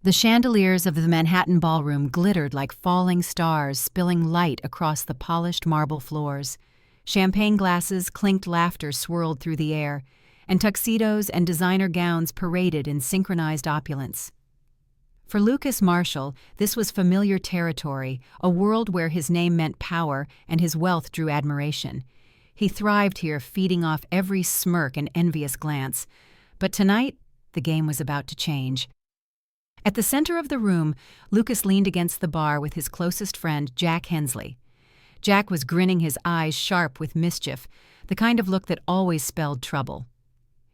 The chandeliers of the Manhattan ballroom glittered like falling stars, spilling light across the polished marble floors. Champagne glasses clinked, laughter swirled through the air, and tuxedos and designer gowns paraded in synchronized opulence. For Lucas Marshall, this was familiar territory, a world where his name meant power and his wealth drew admiration. He thrived here, feeding off every smirk and envious glance. But tonight, the game was about to change. At the center of the room, Lucas leaned against the bar with his closest friend, Jack Hensley. Jack was grinning, his eyes sharp with mischief, the kind of look that always spelled trouble.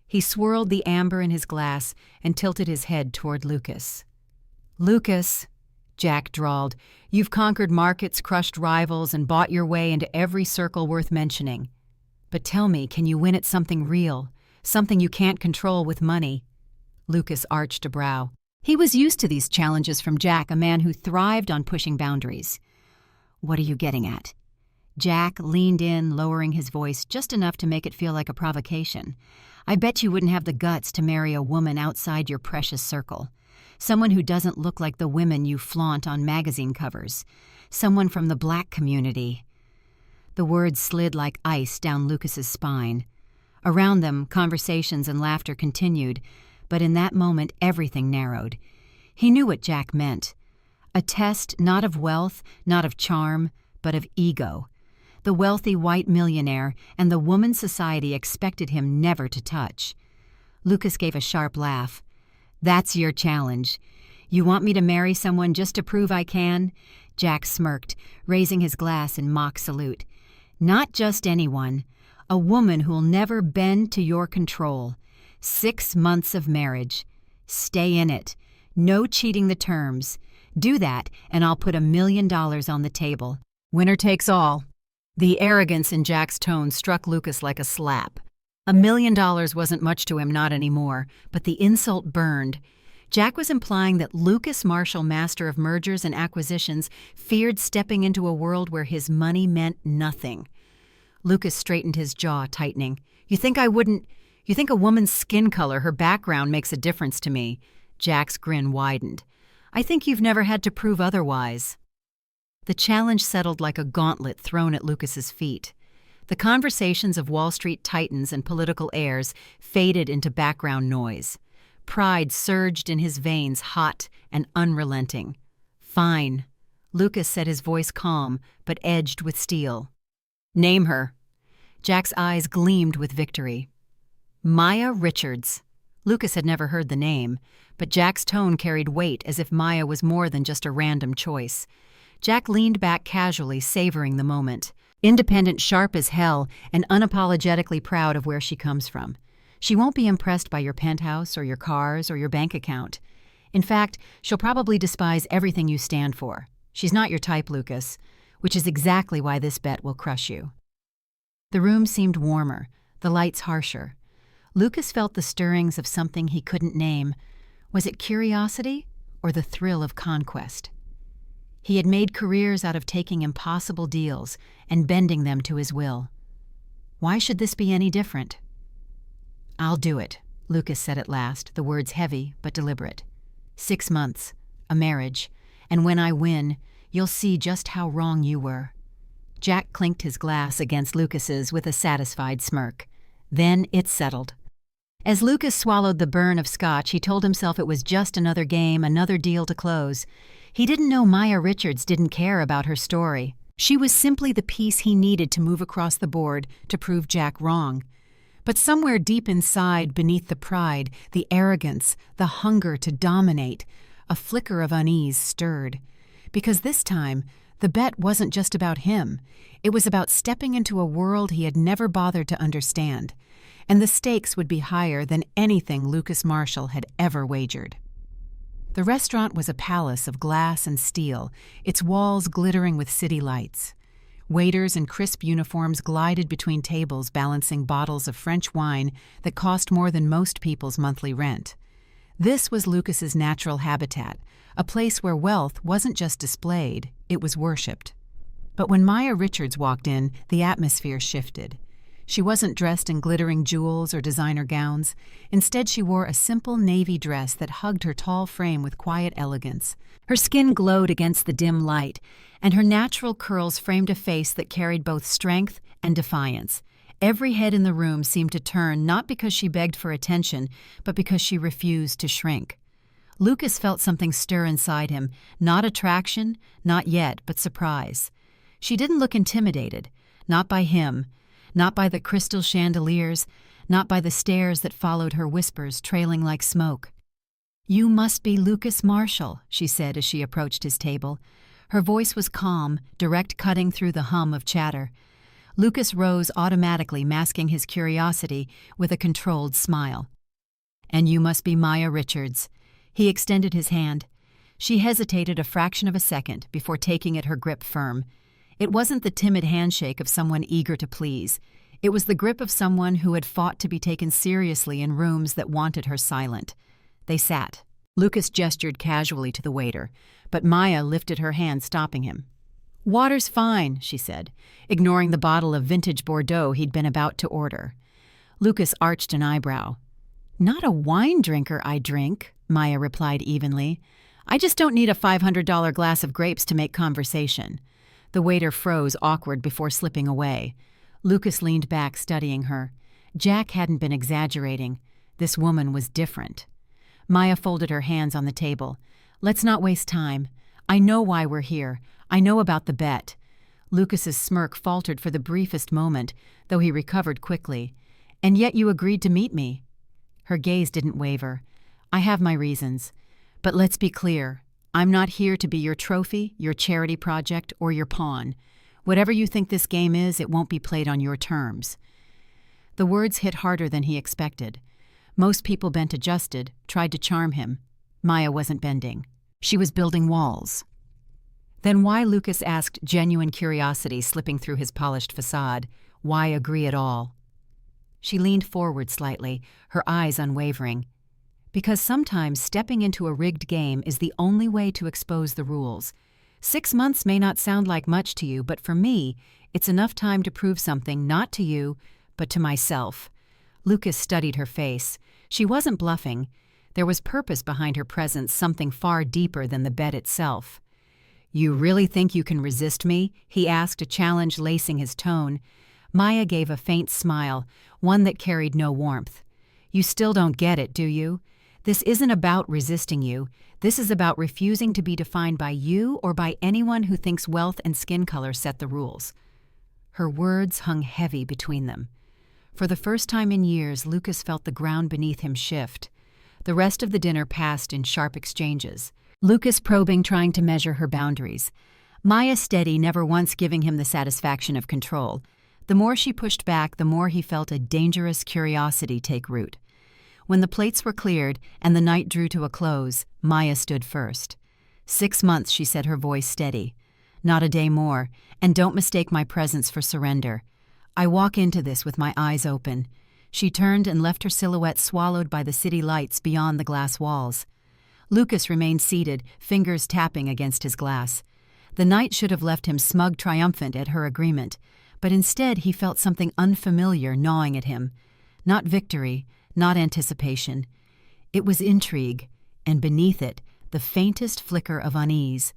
He swirled the amber in his glass and tilted his head toward Lucas. "Lucas," Jack drawled, "you've conquered markets, crushed rivals, and bought your way into every circle worth mentioning. But tell me, can you win at something real, something you can't control with money?" Lucas arched a brow. He was used to these challenges from Jack, a man who thrived on pushing boundaries. "What are you getting at?" Jack leaned in, lowering his voice just enough to make it feel like a provocation. "I bet you wouldn't have the guts to marry a woman outside your precious circle. Someone who doesn't look like the women you flaunt on magazine covers. Someone from the black community." The words slid like ice down Lucas's spine. Around them, conversations and laughter continued, but in that moment everything narrowed. He knew what Jack meant. A test not of wealth, not of charm, but of ego. The wealthy white millionaire and the woman society expected him never to touch. Lucas gave a sharp laugh. "That's your challenge. You want me to marry someone just to prove I can?" Jack smirked, raising his glass in mock salute. "Not just anyone. A woman who'll never bend to your control. 6 months of marriage. Stay in it. No cheating the terms. Do that, and I'll put $1 million on the table. Winner takes all." The arrogance in Jack's tone struck Lucas like a slap. $1 million wasn't much to him, not anymore, but the insult burned. Jack was implying that Lucas Marshall, master of mergers and acquisitions, feared stepping into a world where his money meant nothing. Lucas straightened his jaw, tightening. You think a woman's skin color, her background, makes a difference to me?" Jack's grin widened. "I think you've never had to prove otherwise." The challenge settled like a gauntlet thrown at Lucas's feet. The conversations of Wall Street titans and political heirs faded into background noise. Pride surged in his veins, hot and unrelenting. "Fine," Lucas said, his voice calm but edged with steel. "Name her." Jack's eyes gleamed with victory. "Maya Richards." Lucas had never heard the name, but Jack's tone carried weight, as if Maya was more than just a random choice. Jack leaned back casually, savoring the moment. Independent, sharp as hell, and unapologetically proud of where she comes from. She won't be impressed by your penthouse or your cars or your bank account. In fact, she'll probably despise everything you stand for. She's not your type, Lucas, which is exactly why this bet will crush you. The room seemed warmer, the lights harsher. Lucas felt the stirrings of something he couldn't name. Was it curiosity or the thrill of conquest? He had made careers out of taking impossible deals and bending them to his will. Why should this be any different? "I'll do it," Lucas said at last, the words heavy but deliberate. 6 months, a marriage, and when I win, you'll see just how wrong you were. Jack clinked his glass against Lucas's with a satisfied smirk. Then it settled. As Lucas swallowed the burn of scotch, he told himself it was just another game, another deal to close. He didn't know Maya Richards didn't care about her story. She was simply the piece he needed to move across the board to prove Jack wrong. But somewhere deep inside, beneath the pride, the arrogance, the hunger to dominate, a flicker of unease stirred. Because this time, the bet wasn't just about him. It was about stepping into a world he had never bothered to understand. And the stakes would be higher than anything Lucas Marshall had ever wagered. The restaurant was a palace of glass and steel, its walls glittering with city lights. Waiters in crisp uniforms glided between tables, balancing bottles of French wine that cost more than most people's monthly rent. This was Lucas's natural habitat, a place where wealth wasn't just displayed, it was worshipped. But when Maya Richards walked in, the atmosphere shifted. She wasn't dressed in glittering jewels or designer gowns. Instead, she wore a simple navy dress that hugged her tall frame with quiet elegance. Her skin glowed against the dim light, and her natural curls framed a face that carried both strength and defiance. Every head in the room seemed to turn, not because she begged for attention, but because she refused to shrink. Lucas felt something stir inside him, not attraction, not yet, but surprise. She didn't look intimidated, not by him, not by the crystal chandeliers, not by the stares that followed her whispers trailing like smoke. "You must be Lucas Marshall," she said as she approached his table. Her voice was calm, direct, cutting through the hum of chatter. Lucas rose automatically, masking his curiosity with a controlled smile. "And you must be Maya Richards." He extended his hand. She hesitated a fraction of a second before taking at her grip firm. It wasn't the timid handshake of someone eager to please. It was the grip of someone who had fought to be taken seriously in rooms that wanted her silent. They sat. Lucas gestured casually to the waiter, but Maya lifted her hand, stopping him. "Water's fine," she said, ignoring the bottle of vintage Bordeaux he'd been about to order. Lucas arched an eyebrow. "Not a wine drinker, I drink," Maya replied evenly. "I just don't need a $500 glass of grapes to make conversation." The waiter froze, awkward, before slipping away. Lucas leaned back, studying her. Jack hadn't been exaggerating. This woman was different. Maya folded her hands on the table. "Let's not waste time. I know why we're here. I know about the bet." Lucas's smirk faltered for the briefest moment, though he recovered quickly. "And yet you agreed to meet me." Her gaze didn't waver. "I have my reasons. But let's be clear. I'm not here to be your trophy, your charity project, or your pawn. Whatever you think this game is, it won't be played on your terms." The words hit harder than he expected. Most people bent adjusted, tried to charm him. Maya wasn't bending. She was building walls. Then why, Lucas asked, genuine curiosity slipping through his polished facade. Why agree at all? She leaned forward slightly, her eyes unwavering. Because sometimes stepping into a rigged game is the only way to expose the rules. 6 months may not sound like much to you, but for me, it's enough time to prove something, not to you, but to myself. Lucas studied her face. She wasn't bluffing. There was purpose behind her presence, something far deeper than the bet itself. "You really think you can resist me?" he asked, a challenge lacing his tone. Maya gave a faint smile, one that carried no warmth. "You still don't get it, do you? This isn't about resisting you. This is about refusing to be defined by you or by anyone who thinks wealth and skin color set the rules." Her words hung heavy between them. For the first time in years, Lucas felt the ground beneath him shift. The rest of the dinner passed in sharp exchanges. Lucas probing, trying to measure her boundaries. Maya steady, never once giving him the satisfaction of control. The more she pushed back, the more he felt a dangerous curiosity take root. When the plates were cleared and the night drew to a close, Maya stood first. 6 months, she said, her voice steady. Not a day more, and don't mistake my presence for surrender. I walk into this with my eyes open. She turned and left her silhouette swallowed by the city lights beyond the glass walls. Lucas remained seated, fingers tapping against his glass. The night should have left him smug, triumphant at her agreement, but instead he felt something unfamiliar gnawing at him. Not victory, not anticipation. It was intrigue, and beneath it, the faintest flicker of unease.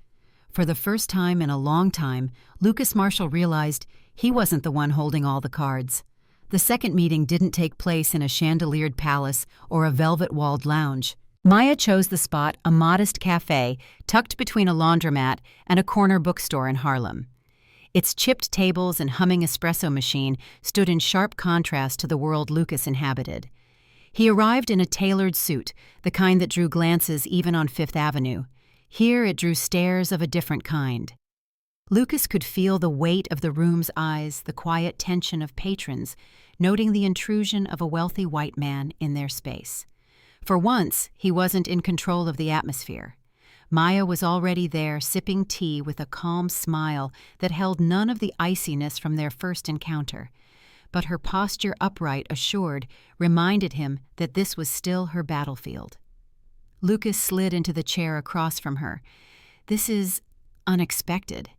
For the first time in a long time, Lucas Marshall realized he wasn't the one holding all the cards. The second meeting didn't take place in a chandeliered palace or a velvet-walled lounge. Maya chose the spot, a modest cafe tucked between a laundromat and a corner bookstore in Harlem. Its chipped tables and humming espresso machine stood in sharp contrast to the world Lucas inhabited. He arrived in a tailored suit, the kind that drew glances even on Fifth Avenue. Here it drew stares of a different kind. Lucas could feel the weight of the room's eyes, the quiet tension of patrons, noting the intrusion of a wealthy white man in their space. For once, he wasn't in control of the atmosphere. Maya was already there, sipping tea with a calm smile that held none of the iciness from their first encounter. But her posture, upright, assured, reminded him that this was still her battlefield. Lucas slid into the chair across from her. "This is unexpected."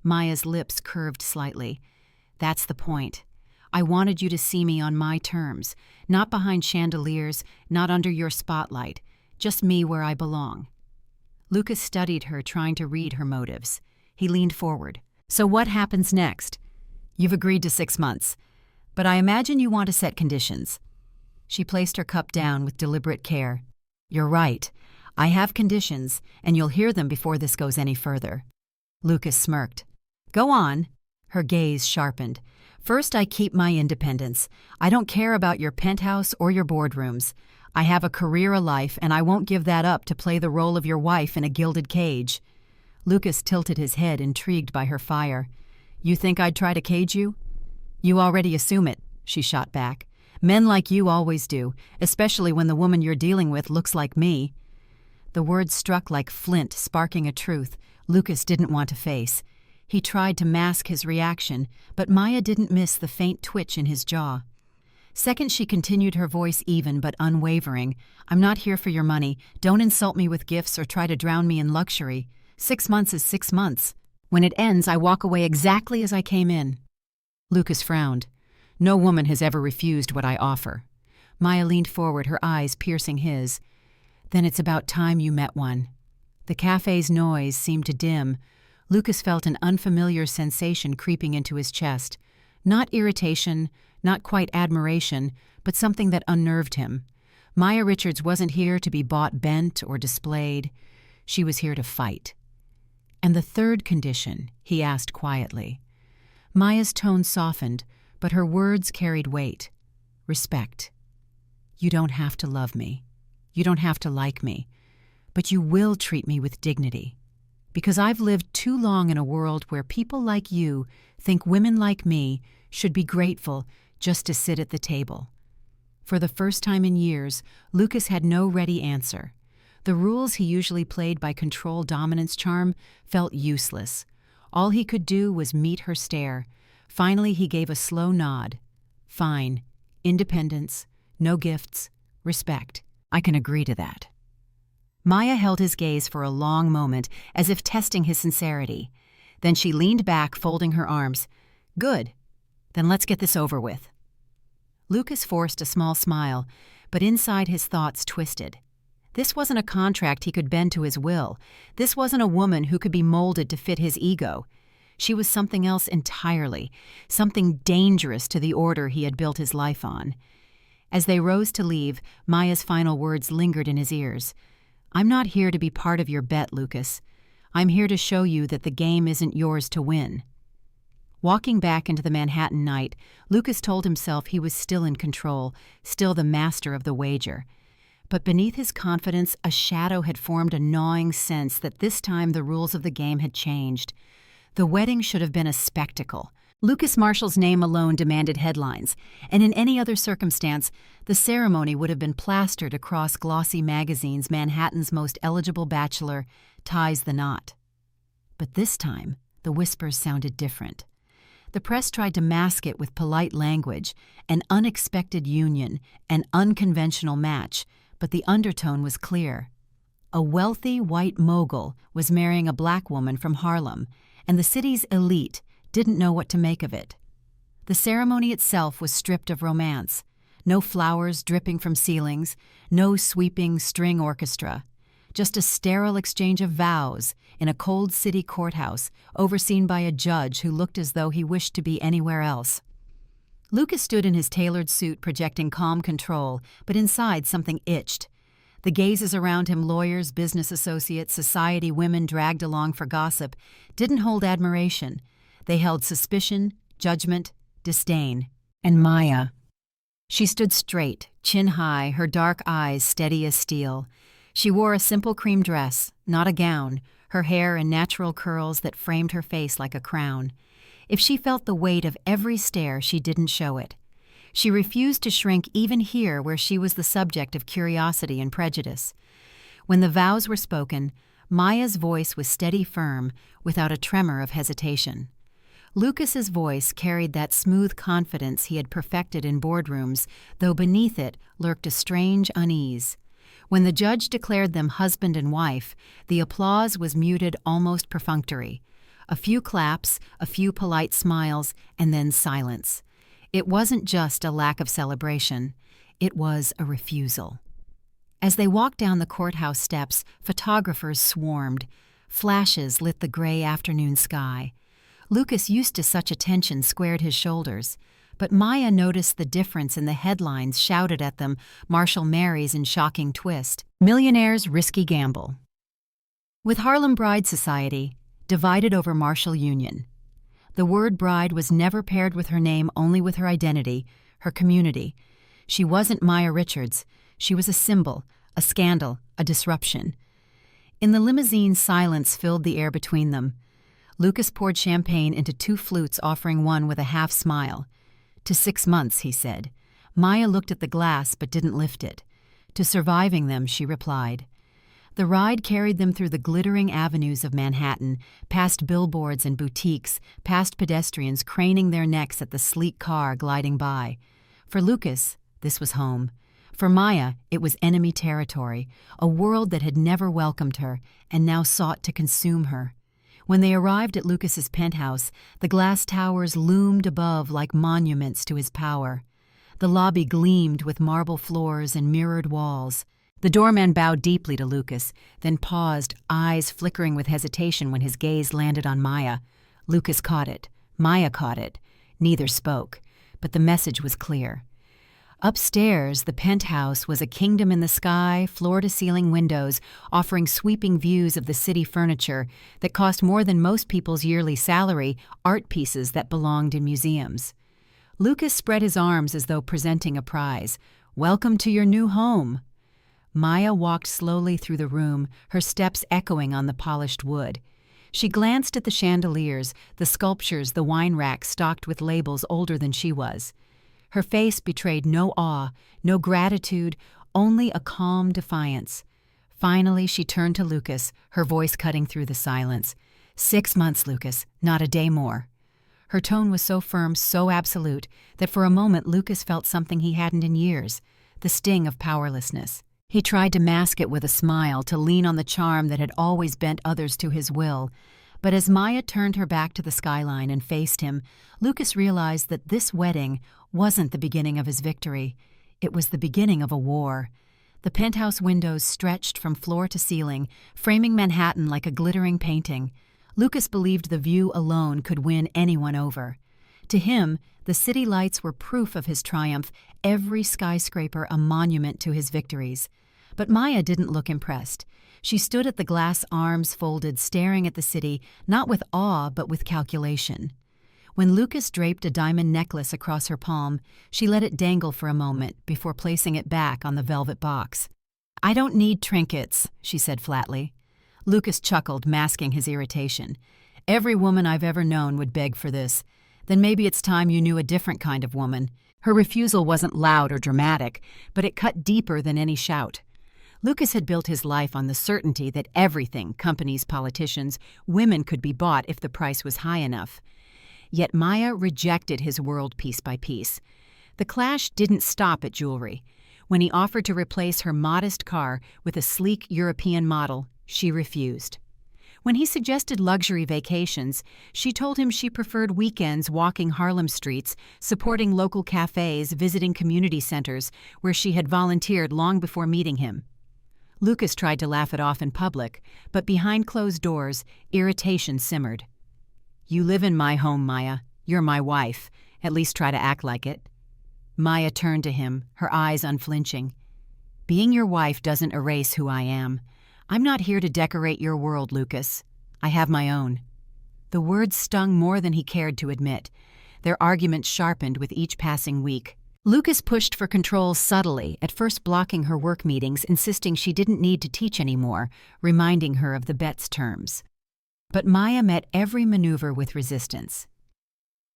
Maya's lips curved slightly. "That's the point. I wanted you to see me on my terms, not behind chandeliers, not under your spotlight, just me where I belong." Lucas studied her, trying to read her motives. He leaned forward. "So what happens next? You've agreed to 6 months, but I imagine you want to set conditions." She placed her cup down with deliberate care. "You're right. I have conditions, and you'll hear them before this goes any further." Lucas smirked. "Go on." Her gaze sharpened. "First, I keep my independence. I don't care about your penthouse or your boardrooms. I have a career, a life, and I won't give that up to play the role of your wife in a gilded cage." Lucas tilted his head, intrigued by her fire. "You think I'd try to cage you?" "You already assume it," she shot back. "Men like you always do, especially when the woman you're dealing with looks like me." The words struck like flint, sparking a truth Lucas didn't want to face. He tried to mask his reaction, but Maya didn't miss the faint twitch in his jaw. Second, she continued, her voice even but unwavering. "I'm not here for your money. Don't insult me with gifts or try to drown me in luxury. 6 months is 6 months. When it ends, I walk away exactly as I came in." Lucas frowned. "No woman has ever refused what I offer." Maya leaned forward, her eyes piercing his. "Then it's about time you met one." The cafe's noise seemed to dim. Lucas felt an unfamiliar sensation creeping into his chest. Not irritation, not quite admiration, but something that unnerved him. Maya Richards wasn't here to be bought bent or displayed. She was here to fight. "And the third condition?" he asked quietly. Maya's tone softened, but her words carried weight. "Respect. You don't have to love me. You don't have to like me. But you will treat me with dignity. Because I've lived too long in a world where people like you think women like me should be grateful just to sit at the table." For the first time in years, Lucas had no ready answer. The rules he usually played by control, dominance, charm felt useless. All he could do was meet her stare. Finally, he gave a slow nod. "Fine. Independence, no gifts, respect. I can agree to that." Maya held his gaze for a long moment, as if testing his sincerity. Then she leaned back, folding her arms. "Good. Then let's get this over with." Lucas forced a small smile, but inside his thoughts twisted. This wasn't a contract he could bend to his will. This wasn't a woman who could be molded to fit his ego. She was something else entirely, something dangerous to the order he had built his life on. As they rose to leave, Maya's final words lingered in his ears. "I'm not here to be part of your bet, Lucas. I'm here to show you that the game isn't yours to win." Walking back into the Manhattan night, Lucas told himself he was still in control, still the master of the wager. But beneath his confidence, a shadow had formed, a gnawing sense that this time the rules of the game had changed. The wedding should have been a spectacle. Lucas Marshall's name alone demanded headlines, and in any other circumstance, the ceremony would have been plastered across glossy magazines. Manhattan's most eligible bachelor ties the knot. But this time, the whispers sounded different. The press tried to mask it with polite language, an unexpected union, an unconventional match, but the undertone was clear. A wealthy white mogul was marrying a black woman from Harlem, and the city's elite didn't know what to make of it. The ceremony itself was stripped of romance. No flowers dripping from ceilings, no sweeping string orchestra. Just a sterile exchange of vows in a cold city courthouse overseen by a judge who looked as though he wished to be anywhere else. Lucas stood in his tailored suit, projecting calm control, but inside something itched. The gazes around him, lawyers, business associates, society women dragged along for gossip, didn't hold admiration. They held suspicion, judgment, disdain. And Maya. She stood straight, chin high, her dark eyes steady as steel. She wore a simple cream dress, not a gown, her hair in natural curls that framed her face like a crown. If she felt the weight of every stare, she didn't show it. She refused to shrink even here where she was the subject of curiosity and prejudice. When the vows were spoken, Maya's voice was steady, firm, without a tremor of hesitation. Lucas's voice carried that smooth confidence he had perfected in boardrooms, though beneath it lurked a strange unease. When the judge declared them husband and wife, the applause was muted, almost perfunctory. A few claps, a few polite smiles, and then silence. It wasn't just a lack of celebration, it was a refusal. As they walked down the courthouse steps, photographers swarmed. Flashes lit the gray afternoon sky. Lucas, used to such attention, squared his shoulders. But Maya noticed the difference in the headlines shouted at them, Marshall Marries in shocking twist. Millionaire's risky gamble. With Harlem Bride Society, divided over Marshall Union. The word bride was never paired with her name, only with her identity, her community. She wasn't Maya Richards. She was a symbol, a scandal, a disruption. In the limousine, silence filled the air between them. Lucas poured champagne into 2 flutes, offering one with a half smile. To 6 months, he said. Maya looked at the glass but didn't lift it. To surviving them, she replied. The ride carried them through the glittering avenues of Manhattan, past billboards and boutiques, past pedestrians craning their necks at the sleek car gliding by. For Lucas, this was home. For Maya, it was enemy territory, a world that had never welcomed her and now sought to consume her. When they arrived at Lucas's penthouse, the glass towers loomed above like monuments to his power. The lobby gleamed with marble floors and mirrored walls. The doorman bowed deeply to Lucas, then paused, eyes flickering with hesitation when his gaze landed on Maya. Lucas caught it. Maya caught it. Neither spoke, but the message was clear. Upstairs, the penthouse was a kingdom in the sky, floor-to-ceiling windows offering sweeping views of the city furniture that cost more than most people's yearly salary, art pieces that belonged in museums. Lucas spread his arms as though presenting a prize. "Welcome to your new home." Maya walked slowly through the room, her steps echoing on the polished wood. She glanced at the chandeliers, the sculptures, the wine racks stocked with labels older than she was. Her face betrayed no awe, no gratitude, only a calm defiance. Finally, she turned to Lucas, her voice cutting through the silence. 6 months, Lucas, not a day more. Her tone was so firm, so absolute, that for a moment Lucas felt something he hadn't in years, the sting of powerlessness. He tried to mask it with a smile, to lean on the charm that had always bent others to his will. But as Maya turned her back to the skyline and faced him, Lucas realized that this wedding wasn't the beginning of his victory. It was the beginning of a war. The penthouse windows stretched from floor to ceiling, framing Manhattan like a glittering painting. Lucas believed the view alone could win anyone over. To him, the city lights were proof of his triumph, every skyscraper a monument to his victories. But Maya didn't look impressed. She stood at the glass arms folded, staring at the city, not with awe, but with calculation. When Lucas draped a diamond necklace across her palm, she let it dangle for a moment before placing it back on the velvet box. "I don't need trinkets," she said flatly. Lucas chuckled, masking his irritation. "Every woman I've ever known would beg for this. Then maybe it's time you knew a different kind of woman." Her refusal wasn't loud or dramatic, but it cut deeper than any shout. Lucas had built his life on the certainty that everything, companies, politicians, women, could be bought if the price was high enough. Yet Maya rejected his world piece by piece. The clash didn't stop at jewelry. When he offered to replace her modest car with a sleek European model, she refused. When he suggested luxury vacations, she told him she preferred weekends walking Harlem streets, supporting local cafes, visiting community centers where she had volunteered long before meeting him. Lucas tried to laugh it off in public, but behind closed doors, irritation simmered. "You live in my home, Maya. You're my wife. At least try to act like it." Maya turned to him, her eyes unflinching. "Being your wife doesn't erase who I am. I'm not here to decorate your world, Lucas. I have my own." The words stung more than he cared to admit. Their arguments sharpened with each passing week. Lucas pushed for control subtly, at first blocking her work meetings, insisting she didn't need to teach anymore, reminding her of the bet's terms. But Maya met every maneuver with resistance.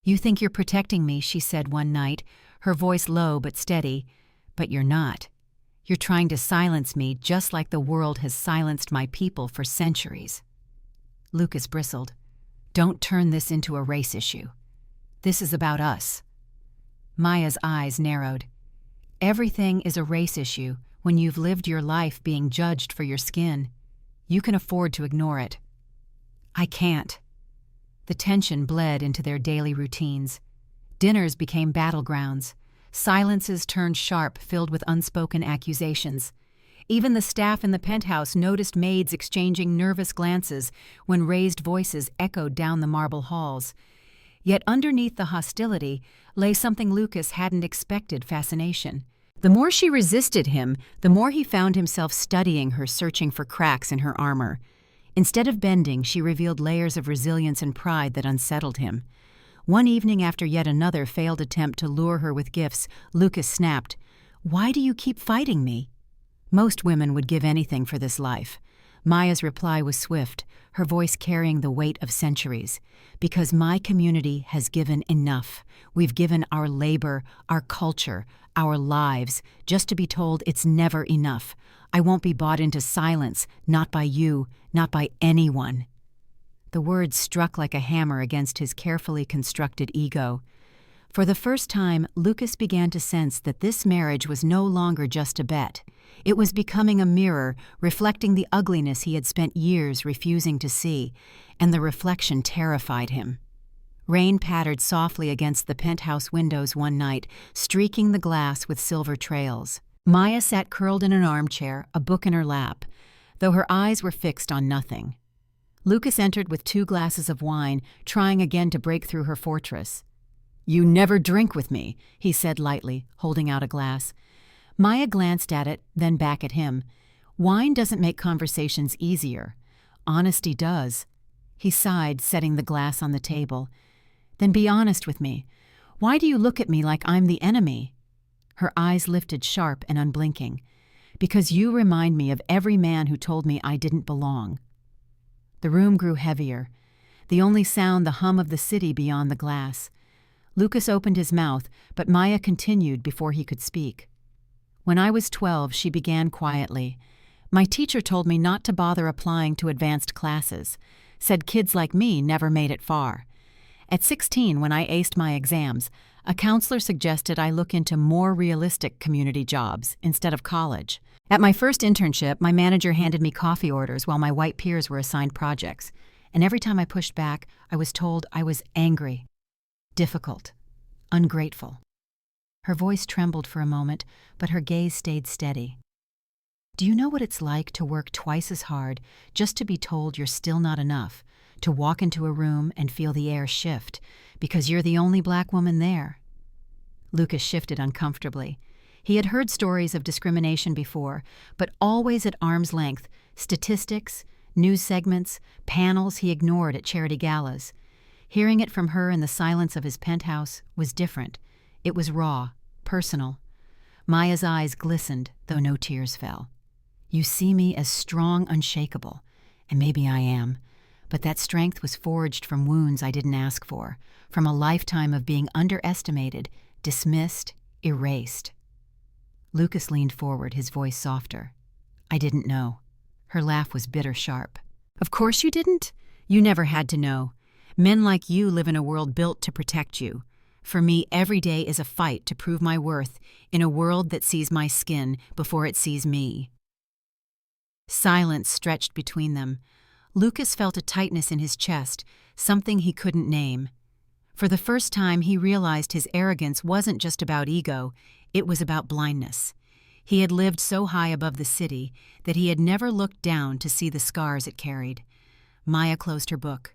"You think you're protecting me," she said one night, her voice low but steady, "but you're not. You're trying to silence me just like the world has silenced my people for centuries." Lucas bristled. "Don't turn this into a race issue. This is about us." Maya's eyes narrowed. "Everything is a race issue when you've lived your life being judged for your skin. You can afford to ignore it." "I can't." The tension bled into their daily routines. Dinners became battlegrounds. Silences turned sharp, filled with unspoken accusations. Even the staff in the penthouse noticed maids exchanging nervous glances when raised voices echoed down the marble halls. Yet underneath the hostility lay something Lucas hadn't expected: fascination. The more she resisted him, the more he found himself studying her, searching for cracks in her armor. Instead of bending, she revealed layers of resilience and pride that unsettled him. One evening, after yet another failed attempt to lure her with gifts, Lucas snapped, "Why do you keep fighting me?" Most women would give anything for this life. Maya's reply was swift, her voice carrying the weight of centuries. "Because my community has given enough. We've given our labor, our culture, our lives, just to be told it's never enough. I won't be bought into silence, not by you, not by anyone." The words struck like a hammer against his carefully constructed ego. For the first time, Lucas began to sense that this marriage was no longer just a bet. It was becoming a mirror, reflecting the ugliness he had spent years refusing to see, and the reflection terrified him. Rain pattered softly against the penthouse windows one night, streaking the glass with silver trails. Maya sat curled in an armchair, a book in her lap, though her eyes were fixed on nothing. Lucas entered with 2 glasses of wine, trying again to break through her fortress. "You never drink with me," he said lightly, holding out a glass. Maya glanced at it, then back at him. "Wine doesn't make conversations easier. Honesty does." He sighed, setting the glass on the table. "Then be honest with me. Why do you look at me like I'm the enemy?" Her eyes lifted sharp and unblinking. "Because you remind me of every man who told me I didn't belong." The room grew heavier, the only sound the hum of the city beyond the glass. Lucas opened his mouth, but Maya continued before he could speak. "When I was 12, she began quietly. My teacher told me not to bother applying to advanced classes, said kids like me never made it far. At 16, when I aced my exams, a counselor suggested I look into more realistic community jobs instead of college. At my first internship, my manager handed me coffee orders while my white peers were assigned projects, and every time I pushed back, I was told I was angry, difficult, ungrateful." Her voice trembled for a moment, but her gaze stayed steady. "Do you know what it's like to work twice as hard just to be told you're still not enough, to walk into a room and feel the air shift because you're the only black woman there?" Lucas shifted uncomfortably. He had heard stories of discrimination before, but always at arm's length: statistics, news segments, panels he ignored at charity galas. Hearing it from her in the silence of his penthouse was different. It was raw, personal. Maya's eyes glistened, though no tears fell. "You see me as strong, unshakable, and maybe I am, but that strength was forged from wounds I didn't ask for, from a lifetime of being underestimated, dismissed, erased." Lucas leaned forward, his voice softer. "I didn't know." Her laugh was bitter sharp. "Of course you didn't. You never had to know. Men like you live in a world built to protect you. For me, every day is a fight to prove my worth in a world that sees my skin before it sees me." Silence stretched between them. Lucas felt a tightness in his chest, something he couldn't name. For the first time, he realized his arrogance wasn't just about ego, it was about blindness. He had lived so high above the city that he had never looked down to see the scars it carried. Maya closed her book,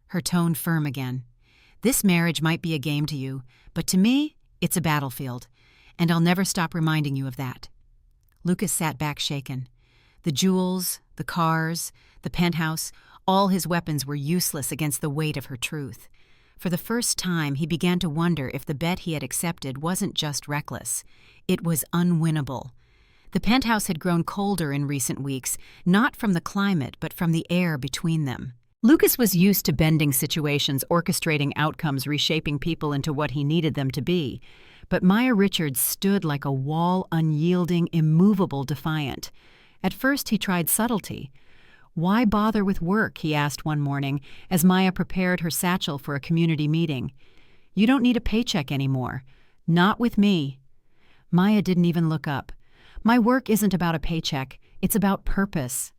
her tone firm again. "This marriage might be a game to you, but to me, it's a battlefield, and I'll never stop reminding you of that." Lucas sat back shaken. The jewels, the cars, the penthouse, all his weapons were useless against the weight of her truth. For the first time, he began to wonder if the bet he had accepted wasn't just reckless. It was unwinnable. The penthouse had grown colder in recent weeks, not from the climate, but from the air between them. Lucas was used to bending situations, orchestrating outcomes, reshaping people into what he needed them to be. But Maya Richards stood like a wall, unyielding, immovable, defiant. At first he tried subtlety. "Why bother with work?" he asked one morning as Maya prepared her satchel for a community meeting. "You don't need a paycheck anymore. Not with me." Maya didn't even look up. "My work isn't about a paycheck. It's about purpose."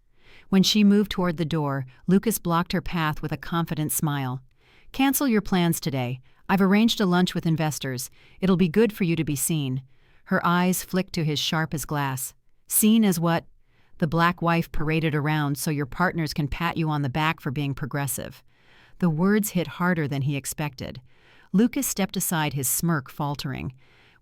When she moved toward the door, Lucas blocked her path with a confident smile. "Cancel your plans today. I've arranged a lunch with investors. It'll be good for you to be seen." Her eyes flicked to his sharp as glass. "Seen as what?" "The black wife paraded around so your partners can pat you on the back for being progressive." The words hit harder than he expected. Lucas stepped aside, his smirk faltering.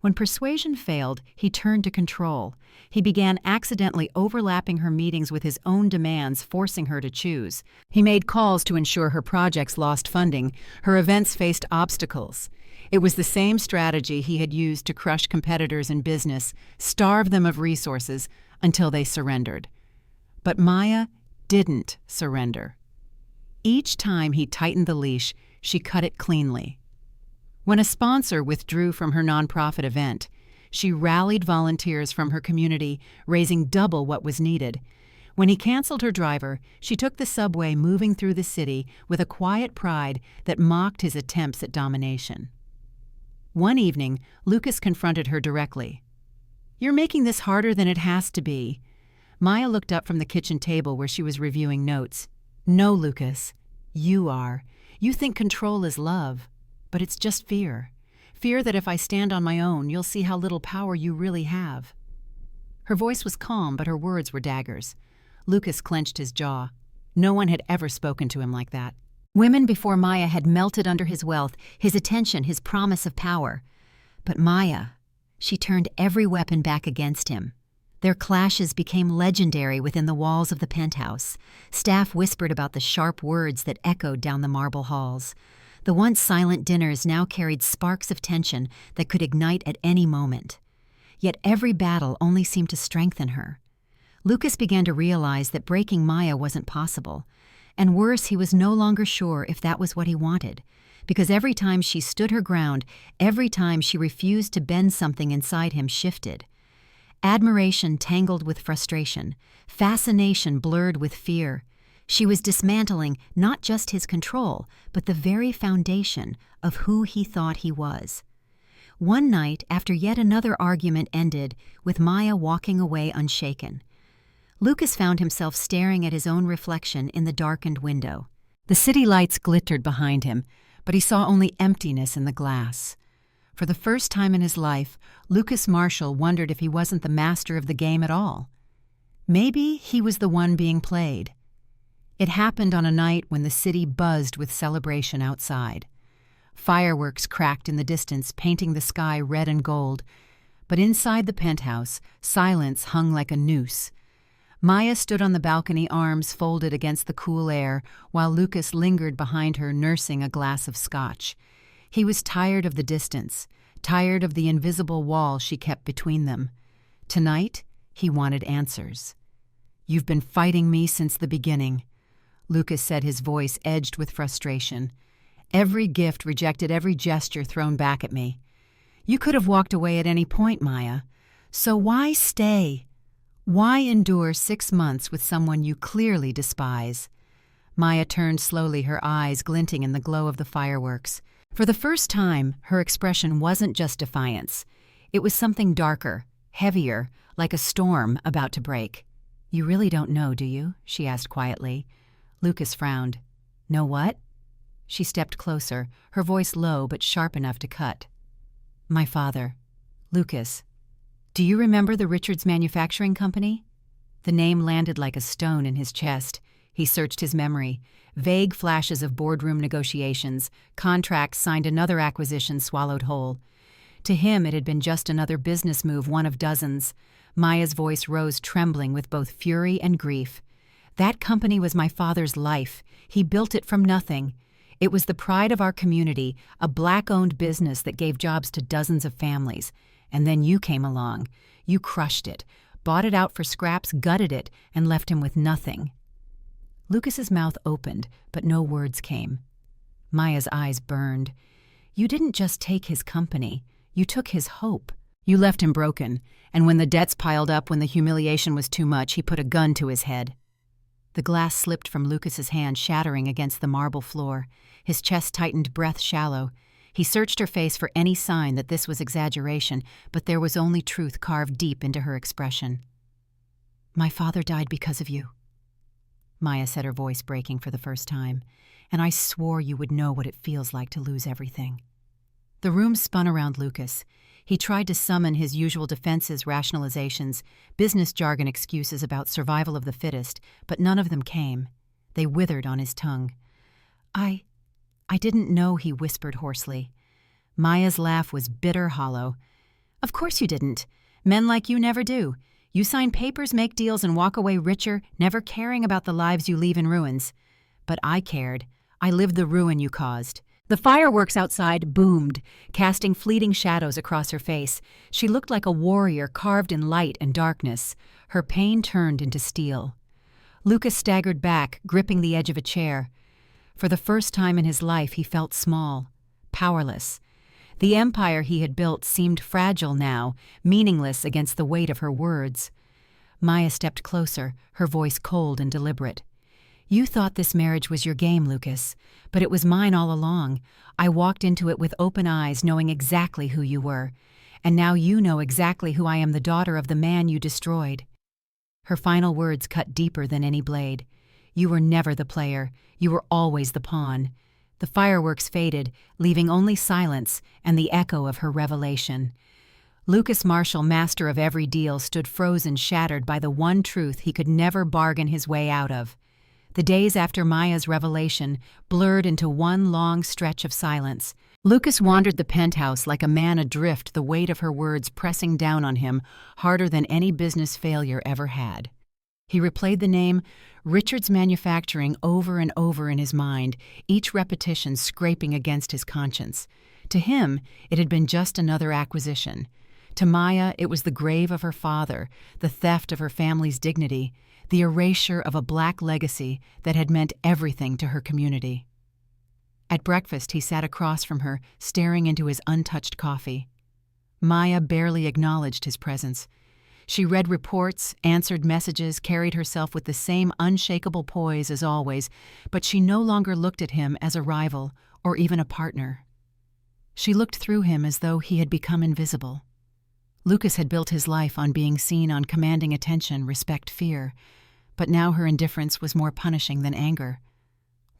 When persuasion failed, he turned to control. He began accidentally overlapping her meetings with his own demands, forcing her to choose. He made calls to ensure her projects lost funding, her events faced obstacles. It was the same strategy he had used to crush competitors in business, starve them of resources until they surrendered. But Maya didn't surrender. Each time he tightened the leash, she cut it cleanly. When a sponsor withdrew from her nonprofit event, she rallied volunteers from her community, raising double what was needed. When he canceled her driver, she took the subway, moving through the city with a quiet pride that mocked his attempts at domination. One evening, Lucas confronted her directly. "You're making this harder than it has to be." Maya looked up from the kitchen table where she was reviewing notes. "No, Lucas, you are. You think control is love. But it's just fear. Fear that if I stand on my own, you'll see how little power you really have." Her voice was calm, but her words were daggers. Lucas clenched his jaw. No one had ever spoken to him like that. Women before Maya had melted under his wealth, his attention, his promise of power. But Maya, she turned every weapon back against him. Their clashes became legendary within the walls of the penthouse. Staff whispered about the sharp words that echoed down the marble halls. The once silent dinners now carried sparks of tension that could ignite at any moment. Yet every battle only seemed to strengthen her. Lucas began to realize that breaking Maya wasn't possible. And worse, he was no longer sure if that was what he wanted. Because every time she stood her ground, every time she refused to bend, something inside him shifted. Admiration tangled with frustration. Fascination blurred with fear. She was dismantling not just his control, but the very foundation of who he thought he was. One night, after yet another argument ended, with Maya walking away unshaken, Lucas found himself staring at his own reflection in the darkened window. The city lights glittered behind him, but he saw only emptiness in the glass. For the first time in his life, Lucas Marshall wondered if he wasn't the master of the game at all. Maybe he was the one being played. It happened on a night when the city buzzed with celebration outside. Fireworks cracked in the distance, painting the sky red and gold. But inside the penthouse, silence hung like a noose. Maya stood on the balcony, arms folded against the cool air, while Lucas lingered behind her, nursing a glass of scotch. He was tired of the distance, tired of the invisible wall she kept between them. Tonight, he wanted answers. "You've been fighting me since the beginning," Lucas said, his voice edged with frustration. "Every gift rejected, every gesture thrown back at me. You could have walked away at any point, Maya. So why stay? Why endure 6 months with someone you clearly despise?" Maya turned slowly, her eyes glinting in the glow of the fireworks. For the first time, her expression wasn't just defiance. It was something darker, heavier, like a storm about to break. "You really don't know, do you?" she asked quietly. Lucas frowned. "Know what?" She stepped closer, her voice low but sharp enough to cut. "My father. Lucas. Do you remember the Richards Manufacturing Company?" The name landed like a stone in his chest. He searched his memory. Vague flashes of boardroom negotiations, contracts signed, another acquisition swallowed whole. To him, it had been just another business move, one of dozens. Maya's voice rose, trembling with both fury and grief. "That company was my father's life. He built it from nothing. It was the pride of our community, a black-owned business that gave jobs to dozens of families. And then you came along. You crushed it, bought it out for scraps, gutted it, and left him with nothing." Lucas's mouth opened, but no words came. Maya's eyes burned. "You didn't just take his company. You took his hope. You left him broken, and when the debts piled up, when the humiliation was too much, he put a gun to his head." The glass slipped from Lucas's hand, shattering against the marble floor. His chest tightened, breath shallow. He searched her face for any sign that this was exaggeration, but there was only truth carved deep into her expression. "My father died because of you," Maya said, her voice breaking for the first time. "And I swore you would know what it feels like to lose everything." The room spun around Lucas. He tried to summon his usual defenses, rationalizations, business jargon excuses about survival of the fittest, but none of them came. They withered on his tongue. I didn't know," he whispered hoarsely. Maya's laugh was bitter, hollow. "Of course you didn't. Men like you never do. You sign papers, make deals, and walk away richer, never caring about the lives you leave in ruins. But I cared. I lived the ruin you caused." The fireworks outside boomed, casting fleeting shadows across her face. She looked like a warrior carved in light and darkness. Her pain turned into steel. Lucas staggered back, gripping the edge of a chair. For the first time in his life, he felt small, powerless. The empire he had built seemed fragile now, meaningless against the weight of her words. Maya stepped closer, her voice cold and deliberate. "You thought this marriage was your game, Lucas, but it was mine all along. I walked into it with open eyes, knowing exactly who you were. And now you know exactly who I am, the daughter of the man you destroyed." Her final words cut deeper than any blade. "You were never the player. You were always the pawn." The fireworks faded, leaving only silence and the echo of her revelation. Lucas Marshall, master of every deal, stood frozen, shattered by the one truth he could never bargain his way out of. The days after Maya's revelation blurred into one long stretch of silence. Lucas wandered the penthouse like a man adrift, the weight of her words pressing down on him harder than any business failure ever had. He replayed the name Richards Manufacturing over and over in his mind, each repetition scraping against his conscience. To him, it had been just another acquisition. To Maya, it was the grave of her father, the theft of her family's dignity, the erasure of a black legacy that had meant everything to her community. At breakfast, he sat across from her, staring into his untouched coffee. Maya barely acknowledged his presence. She read reports, answered messages, carried herself with the same unshakable poise as always, but she no longer looked at him as a rival or even a partner. She looked through him as though he had become invisible. Lucas had built his life on being seen, on commanding attention, respect, fear, but now her indifference was more punishing than anger.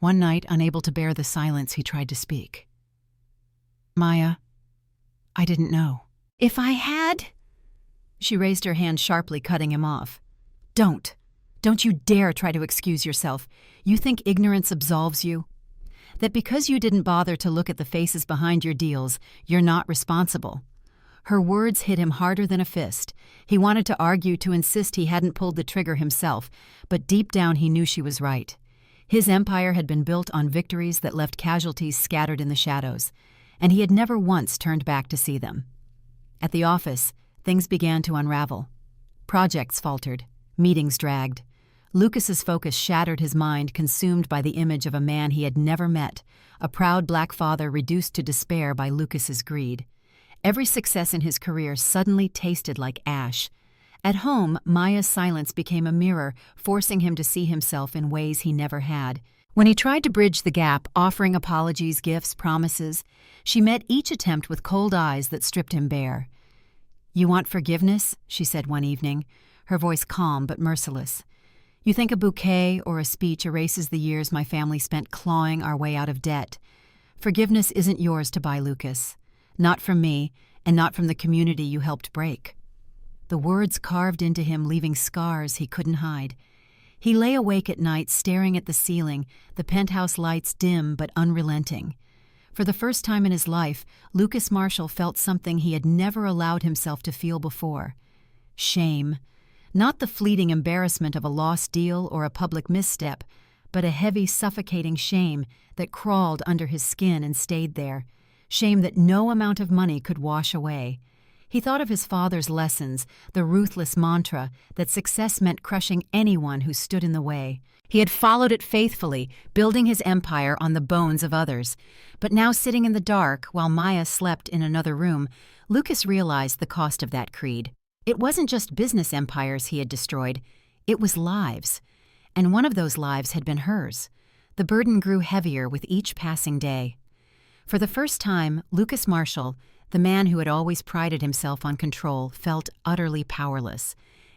One night, unable to bear the silence, he tried to speak. "Maya, I didn't know." "If I had—" She raised her hand sharply, cutting him off. Don't you dare try to excuse yourself. You think ignorance absolves you? That because you didn't bother to look at the faces behind your deals, you're not responsible." Her words hit him harder than a fist. He wanted to argue, to insist he hadn't pulled the trigger himself, but deep down he knew she was right. His empire had been built on victories that left casualties scattered in the shadows, and he had never once turned back to see them. At the office, things began to unravel. Projects faltered. Meetings dragged. Lucas's focus shattered, his mind consumed by the image of a man he had never met, a proud black father reduced to despair by Lucas's greed. Every success in his career suddenly tasted like ash. At home, Maya's silence became a mirror, forcing him to see himself in ways he never had. When he tried to bridge the gap, offering apologies, gifts, promises, she met each attempt with cold eyes that stripped him bare. "You want forgiveness?" she said one evening, her voice calm but merciless. "You think a bouquet or a speech erases the years my family spent clawing our way out of debt. Forgiveness isn't yours to buy, Lucas. Not from me, and not from the community you helped break." The words carved into him, leaving scars he couldn't hide. He lay awake at night, staring at the ceiling, the penthouse lights dim but unrelenting. For the first time in his life, Lucas Marshall felt something he had never allowed himself to feel before. Shame. Not the fleeting embarrassment of a lost deal or a public misstep, but a heavy, suffocating shame that crawled under his skin and stayed there. Shame that no amount of money could wash away. He thought of his father's lessons, the ruthless mantra that success meant crushing anyone who stood in the way. He had followed it faithfully, building his empire on the bones of others. But now, sitting in the dark while Maya slept in another room, Lucas realized the cost of that creed. It wasn't just business empires he had destroyed, it was lives. And one of those lives had been hers. The burden grew heavier with each passing day. For the first time, Lucas Marshall, the man who had always prided himself on control, felt utterly powerless,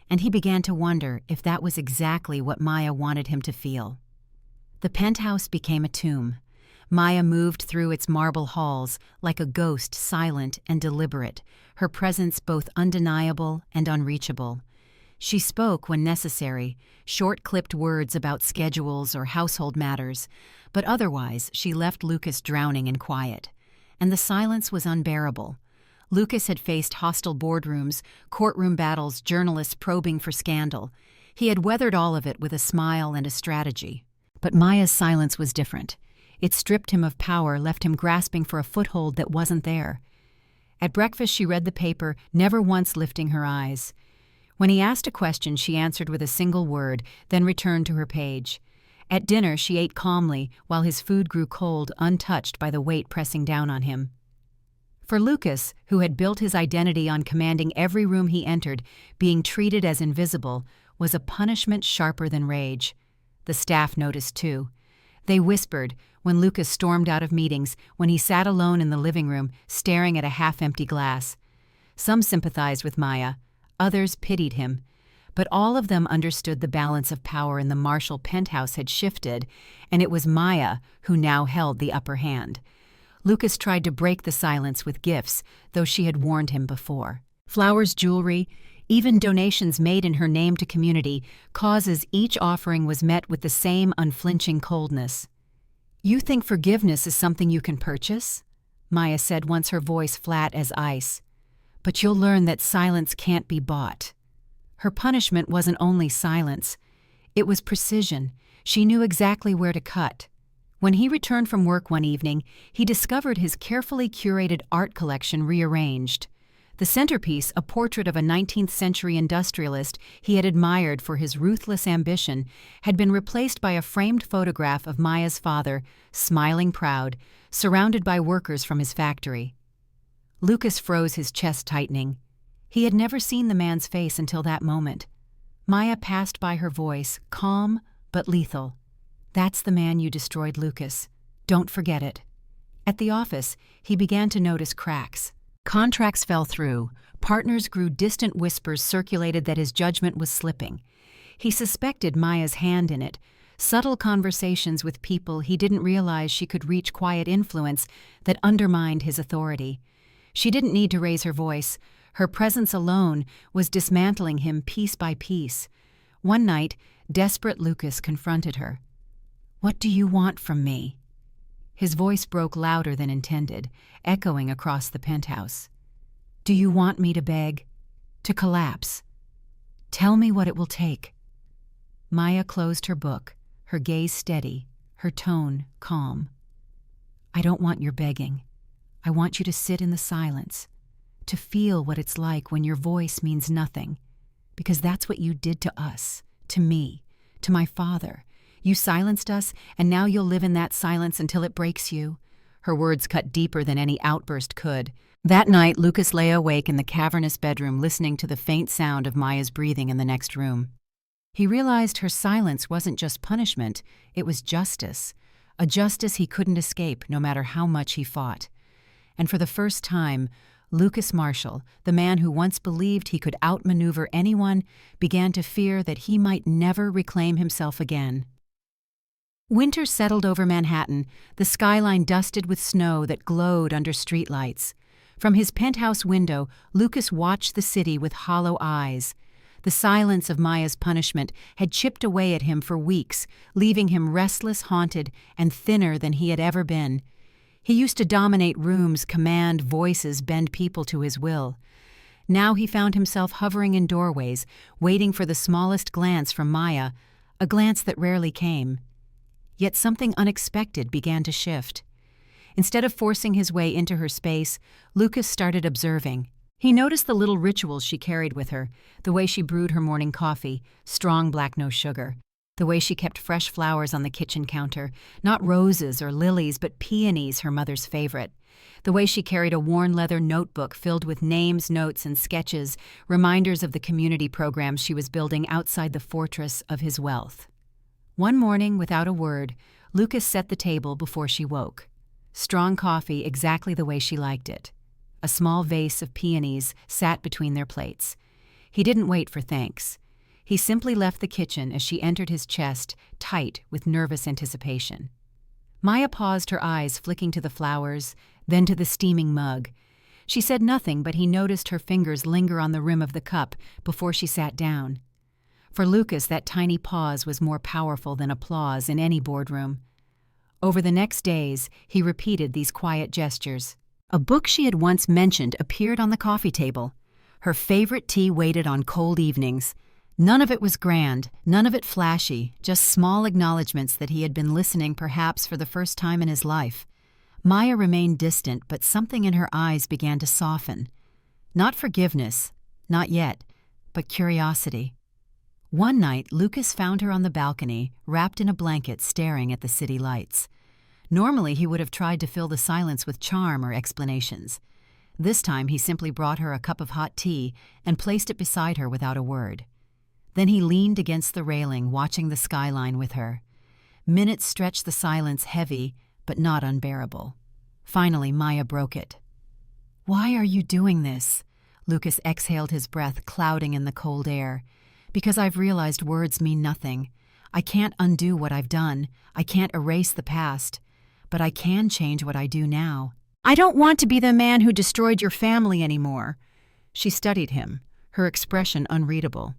and he began to wonder if that was exactly what Maya wanted him to feel. The penthouse became a tomb. Maya moved through its marble halls like a ghost, silent and deliberate, her presence both undeniable and unreachable. She spoke when necessary, short-clipped words about schedules or household matters, but otherwise she left Lucas drowning in quiet. And the silence was unbearable. Lucas had faced hostile boardrooms, courtroom battles, journalists probing for scandal. He had weathered all of it with a smile and a strategy. But Maya's silence was different. It stripped him of power, left him grasping for a foothold that wasn't there. At breakfast she read the paper, never once lifting her eyes. When he asked a question, she answered with a single word, then returned to her page. At dinner she ate calmly, while his food grew cold, untouched by the weight pressing down on him. For Lucas, who had built his identity on commanding every room he entered, being treated as invisible, was a punishment sharper than rage. The staff noticed too. They whispered when Lucas stormed out of meetings, when he sat alone in the living room, staring at a half-empty glass. Some sympathized with Maya, others pitied him, but all of them understood the balance of power in the Marshall penthouse had shifted, and it was Maya who now held the upper hand. Lucas tried to break the silence with gifts, though she had warned him before. Flowers, jewelry, even donations made in her name to community causes, each offering was met with the same unflinching coldness. "You think forgiveness is something you can purchase?" Maya said once, her voice flat as ice. "But you'll learn that silence can't be bought." Her punishment wasn't only silence. It was precision. She knew exactly where to cut. When he returned from work one evening, he discovered his carefully curated art collection rearranged. The centerpiece, a portrait of a 19th-century industrialist he had admired for his ruthless ambition, had been replaced by a framed photograph of Maya's father, smiling proud, surrounded by workers from his factory. Lucas froze, his chest tightening. He had never seen the man's face until that moment. Maya passed by, her voice, calm but lethal. "That's the man you destroyed, Lucas. Don't forget it." At the office, he began to notice cracks. Contracts fell through, partners grew, distant whispers circulated that his judgment was slipping. He suspected Maya's hand in it, subtle conversations with people he didn't realize she could reach, quiet influence that undermined his authority. She didn't need to raise her voice. Her presence alone was dismantling him piece by piece. One night, desperate Lucas confronted her. "What do you want from me?" His voice broke louder than intended, echoing across the penthouse. "Do you want me to beg? To collapse? Tell me what it will take." Maya closed her book, her gaze steady, her tone calm. "I don't want your begging. I want you to sit in the silence, to feel what it's like when your voice means nothing, because that's what you did to us, to me, to my father. You silenced us, and now you'll live in that silence until it breaks you." Her words cut deeper than any outburst could. That night, Lucas lay awake in the cavernous bedroom, listening to the faint sound of Maya's breathing in the next room. He realized her silence wasn't just punishment, it was justice, a justice he couldn't escape no matter how much he fought. And for the first time, Lucas Marshall, the man who once believed he could outmaneuver anyone, began to fear that he might never reclaim himself again. Winter settled over Manhattan, the skyline dusted with snow that glowed under streetlights. From his penthouse window, Lucas watched the city with hollow eyes. The silence of Maya's punishment had chipped away at him for weeks, leaving him restless, haunted, and thinner than he had ever been. He used to dominate rooms, command voices, bend people to his will. Now he found himself hovering in doorways, waiting for the smallest glance from Maya, a glance that rarely came. Yet something unexpected began to shift. Instead of forcing his way into her space, Lucas started observing. He noticed the little rituals she carried with her, the way she brewed her morning coffee, strong black, no sugar, the way she kept fresh flowers on the kitchen counter, not roses or lilies, but peonies, her mother's favorite, the way she carried a worn leather notebook filled with names, notes, and sketches, reminders of the community programs she was building outside the fortress of his wealth. One morning, without a word, Lucas set the table before she woke. Strong coffee exactly the way she liked it. A small vase of peonies sat between their plates. He didn't wait for thanks. He simply left the kitchen as she entered his chest, tight with nervous anticipation. Maya paused, her eyes flicking to the flowers, then to the steaming mug. She said nothing, but he noticed her fingers linger on the rim of the cup before she sat down. For Lucas, that tiny pause was more powerful than applause in any boardroom. Over the next days, he repeated these quiet gestures. A book she had once mentioned appeared on the coffee table. Her favorite tea waited on cold evenings. None of it was grand, none of it flashy, just small acknowledgments that he had been listening perhaps for the first time in his life. Maya remained distant, but something in her eyes began to soften. Not forgiveness, not yet, but curiosity. One night, Lucas found her on the balcony, wrapped in a blanket, staring at the city lights. Normally, he would have tried to fill the silence with charm or explanations. This time, he simply brought her a cup of hot tea and placed it beside her without a word. Then he leaned against the railing, watching the skyline with her. Minutes stretched the silence, heavy, but not unbearable. Finally, Maya broke it. "Why are you doing this?" Lucas exhaled, his breath clouding in the cold air. "Because I've realized words mean nothing. I can't undo what I've done. I can't erase the past. But I can change what I do now. I don't want to be the man who destroyed your family anymore." She studied him, her expression unreadable.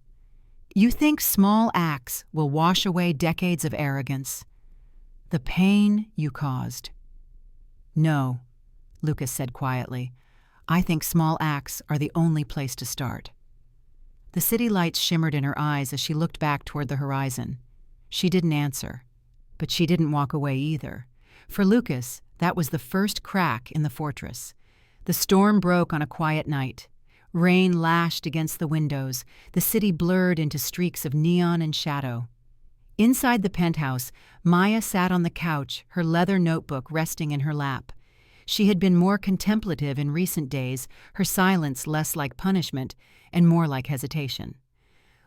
"You think small acts will wash away decades of arrogance? The pain you caused." "No," Lucas said quietly. "I think small acts are the only place to start." The city lights shimmered in her eyes as she looked back toward the horizon. She didn't answer, but she didn't walk away either. For Lucas, that was the first crack in the fortress. The storm broke on a quiet night. Rain lashed against the windows, the city blurred into streaks of neon and shadow. Inside the penthouse, Maya sat on the couch, her leather notebook resting in her lap. She had been more contemplative in recent days, her silence less like punishment and more like hesitation.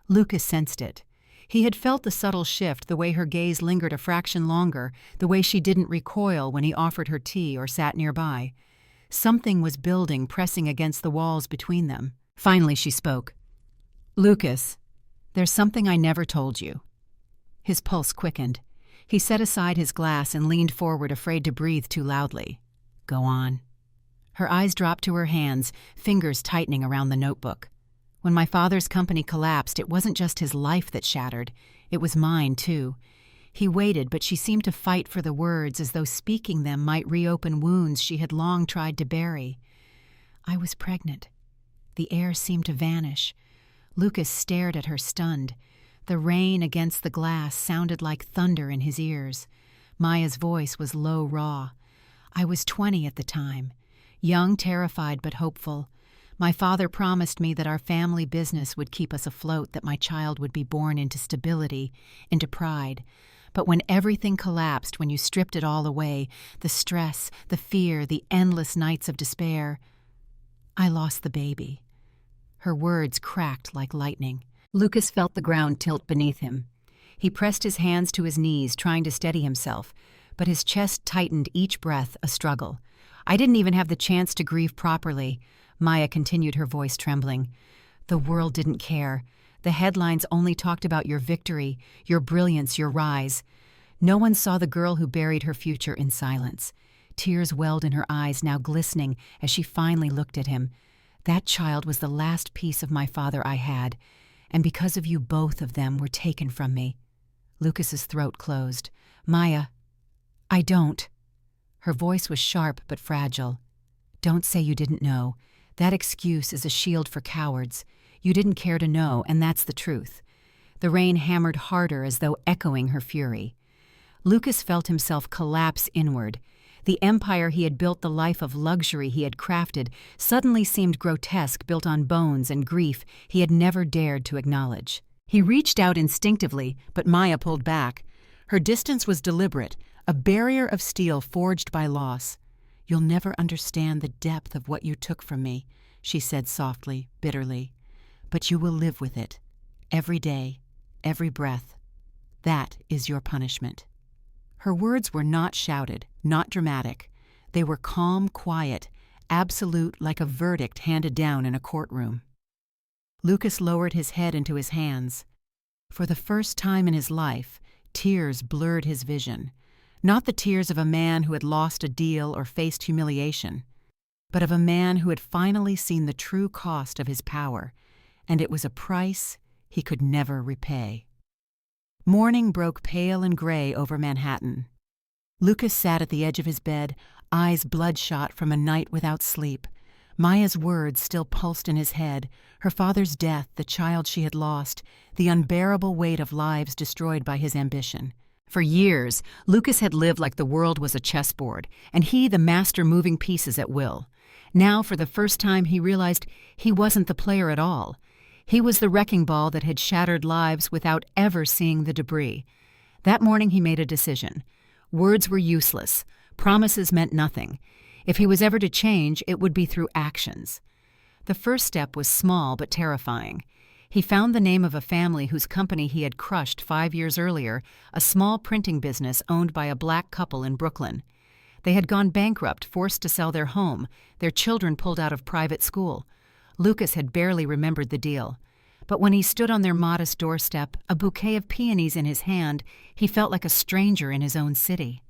Lucas sensed it. He had felt the subtle shift, the way her gaze lingered a fraction longer, the way she didn't recoil when he offered her tea or sat nearby. Something was building, pressing against the walls between them. Finally she spoke. "Lucas, there's something I never told you." His pulse quickened. He set aside his glass and leaned forward, afraid to breathe too loudly. "Go on." Her eyes dropped to her hands, fingers tightening around the notebook. "When my father's company collapsed, it wasn't just his life that shattered. It was mine, too." He waited, but she seemed to fight for the words, as though speaking them might reopen wounds she had long tried to bury. "I was pregnant." The air seemed to vanish. Lucas stared at her, stunned. The rain against the glass sounded like thunder in his ears. Maya's voice was low, raw. "I was 20 at the time. Young, terrified, but hopeful. My father promised me that our family business would keep us afloat, that my child would be born into stability, into pride. But when everything collapsed, when you stripped it all away, the stress, the fear, the endless nights of despair, I lost the baby." Her words cracked like lightning. Lucas felt the ground tilt beneath him. He pressed his hands to his knees, trying to steady himself, but his chest tightened, each breath a struggle. "I didn't even have the chance to grieve properly," Maya continued, her voice trembling. "The world didn't care. The headlines only talked about your victory, your brilliance, your rise. No one saw the girl who buried her future in silence." Tears welled in her eyes, now glistening as she finally looked at him. "That child was the last piece of my father I had, and because of you, both of them were taken from me." Lucas's throat closed. "Maya, I don't." Her voice was sharp but fragile. "Don't say you didn't know. That excuse is a shield for cowards. You didn't care to know, and that's the truth." The rain hammered harder, as though echoing her fury. Lucas felt himself collapse inward. The empire he had built, the life of luxury he had crafted, suddenly seemed grotesque, built on bones and grief he had never dared to acknowledge. He reached out instinctively, but Maya pulled back. Her distance was deliberate, a barrier of steel forged by loss. "You'll never understand the depth of what you took from me," she said softly, bitterly. "But you will live with it. Every day, every breath. That is your punishment." Her words were not shouted, not dramatic. They were calm, quiet, absolute, like a verdict handed down in a courtroom. Lucas lowered his head into his hands. For the first time in his life, tears blurred his vision. Not the tears of a man who had lost a deal or faced humiliation, but of a man who had finally seen the true cost of his power, and it was a price he could never repay. Morning broke pale and gray over Manhattan. Lucas sat at the edge of his bed, eyes bloodshot from a night without sleep. Maya's words still pulsed in his head, her father's death, the child she had lost, the unbearable weight of lives destroyed by his ambition. For years, Lucas had lived like the world was a chessboard, and he the master moving pieces at will. Now, for the first time, he realized he wasn't the player at all. He was the wrecking ball that had shattered lives without ever seeing the debris. That morning he made a decision. Words were useless. Promises meant nothing. If he was ever to change, it would be through actions. The first step was small but terrifying. He found the name of a family whose company he had crushed 5 years earlier, a small printing business owned by a black couple in Brooklyn. They had gone bankrupt, forced to sell their home, their children pulled out of private school. Lucas had barely remembered the deal. But when he stood on their modest doorstep, a bouquet of peonies in his hand, he felt like a stranger in his own city.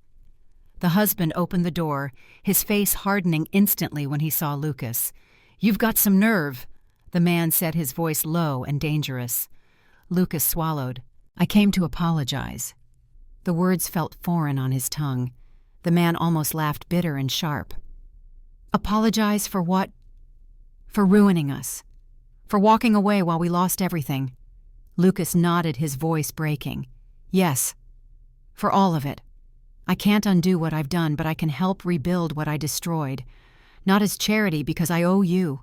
The husband opened the door, his face hardening instantly when he saw Lucas. "You've got some nerve," the man said, his voice low and dangerous. Lucas swallowed. "I came to apologize." The words felt foreign on his tongue. The man almost laughed, bitter and sharp. "Apologize for what?" "For ruining us. For walking away while we lost everything." Lucas nodded, his voice breaking. "Yes. For all of it. I can't undo what I've done, but I can help rebuild what I destroyed. Not as charity, because I owe you."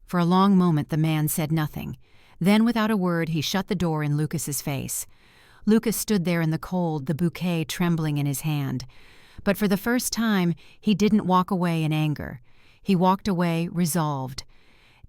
For a long moment the man said nothing. Then, without a word, he shut the door in Lucas's face. Lucas stood there in the cold, the bouquet trembling in his hand. But for the first time, he didn't walk away in anger. He walked away resolved.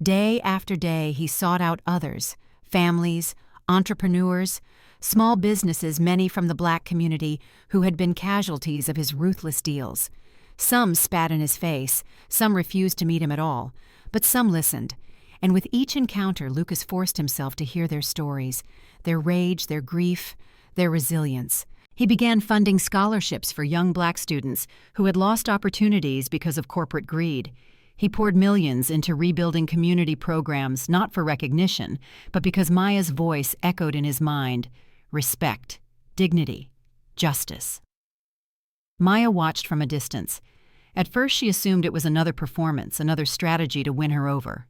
Day after day, he sought out others, families, entrepreneurs, small businesses, many from the black community, who had been casualties of his ruthless deals. Some spat in his face, some refused to meet him at all, but some listened. And with each encounter, Lucas forced himself to hear their stories, their rage, their grief, their resilience. He began funding scholarships for young black students who had lost opportunities because of corporate greed. He poured millions into rebuilding community programs, not for recognition, but because Maya's voice echoed in his mind: respect, dignity, justice. Maya watched from a distance. At first she assumed it was another performance, another strategy to win her over.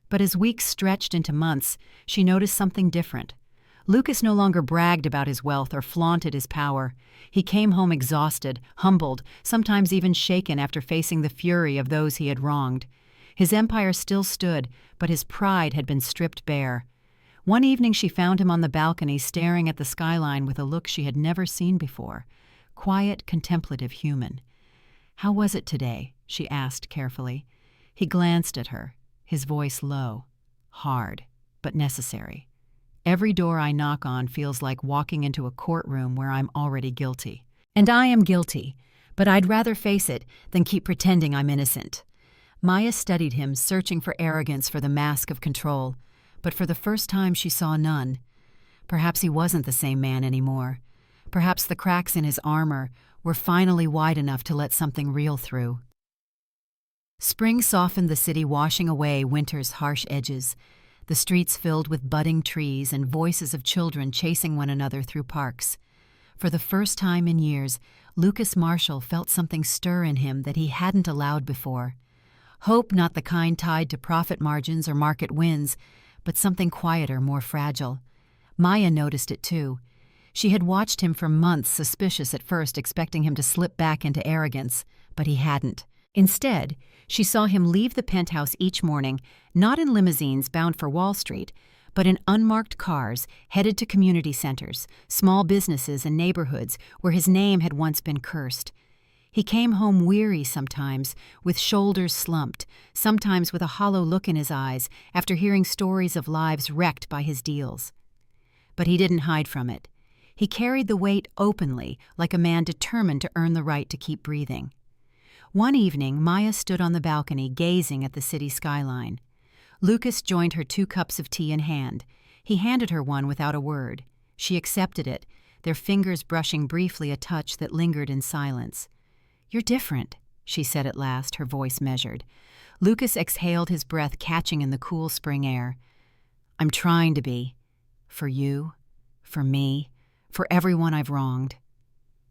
But as weeks stretched into months, she noticed something different. Lucas no longer bragged about his wealth or flaunted his power. He came home exhausted, humbled, sometimes even shaken after facing the fury of those he had wronged. His empire still stood, but his pride had been stripped bare. One evening she found him on the balcony staring at the skyline with a look she had never seen before. Quiet, contemplative, human. "How was it today?" she asked carefully. He glanced at her, his voice low, hard, but necessary. "Every door I knock on feels like walking into a courtroom where I'm already guilty. And I am guilty, but I'd rather face it than keep pretending I'm innocent." Maya studied him, searching for arrogance, for the mask of control, but for the first time she saw none. Perhaps he wasn't the same man anymore. Perhaps the cracks in his armor were finally wide enough to let something real through. Spring softened the city, washing away winter's harsh edges. The streets filled with budding trees and voices of children chasing one another through parks. For the first time in years, Lucas Marshall felt something stir in him that he hadn't allowed before. Hope, not the kind tied to profit margins or market wins, but something quieter, more fragile. Maya noticed it too. She had watched him for months, suspicious at first, expecting him to slip back into arrogance, but he hadn't. Instead, she saw him leave the penthouse each morning, not in limousines bound for Wall Street, but in unmarked cars headed to community centers, small businesses and neighborhoods where his name had once been cursed. He came home weary sometimes, with shoulders slumped, sometimes with a hollow look in his eyes after hearing stories of lives wrecked by his deals. But he didn't hide from it. He carried the weight openly, like a man determined to earn the right to keep breathing. One evening, Maya stood on the balcony gazing at the city skyline. Lucas joined her 2 cups of tea in hand. He handed her one without a word. She accepted it, their fingers brushing briefly a touch that lingered in silence. "You're different," she said at last, her voice measured. Lucas exhaled, his breath catching in the cool spring air. "I'm trying to be. For you, for me, for everyone I've wronged."